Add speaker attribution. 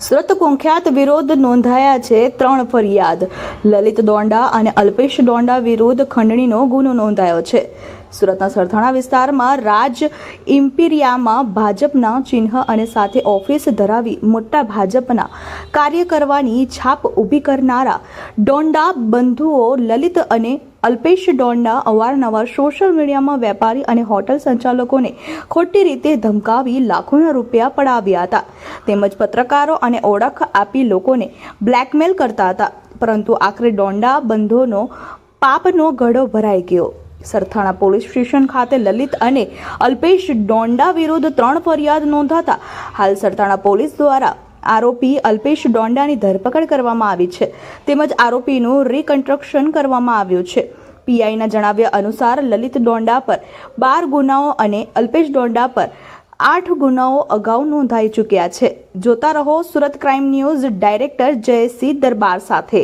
Speaker 1: સુરત કુખ્યાત વિરોધ નોંધાયા છે 3 ફરિયાદ. લલિત ડોંડા અને અલ્પેશ ડોંડા વિરુદ્ધ ખંડણીનો ગુનો નોંધાયો છે. સુરતના સરથાણા વિસ્તારમાં રાજ ઇમ્પિરિયામાં ભાજપના ચિહ્ન અને સાથે ઓફિસ ધરાવી મોટા ભાજપના કાર્ય કરવાની છાપ ઊભી કરનારા ડોંડા બંધુઓ લલિત અને અલ્પેશ ડોંડા અવારનવાર સોશિયલ મીડિયામાં વેપારી અને હોટલ સંચાલકોને ખોટી રીતે ધમકાવી લાખોના રૂપિયા પડાવ્યા હતા, તેમજ પત્રકારો અને ઓળખ આપી લોકોને બ્લેકમેલ કરતા હતા. પરંતુ આખરે ડોંડા બંધોનો પાપનો ઘડો ભરાઈ ગયો. સરથાણા પોલીસ સ્ટેશન ખાતે લલિત અને અલ્પેશ ડોંડા વિરુદ્ધ 3 ફરિયાદ નોંધાતા હાલ સરથાણા પોલીસ દ્વારા આરોપી અલ્પેશ ડોંડાની ધરપકડ કરવામાં આવી છે, તેમજ આરોપીનું રિકન્સ્ટ્રક્શન કરવામાં આવ્યું છે. પીઆઈના જણાવ્યા અનુસાર લલિત ડોંડા પર 12 ગુનાઓ અને અલ્પેશ ડોંડા પર 8 ગુનાઓ અગાઉ નોંધાઈ ચૂક્યા છે. જોતા રહો Surat crime news director Jaysinh Darbar સાથે.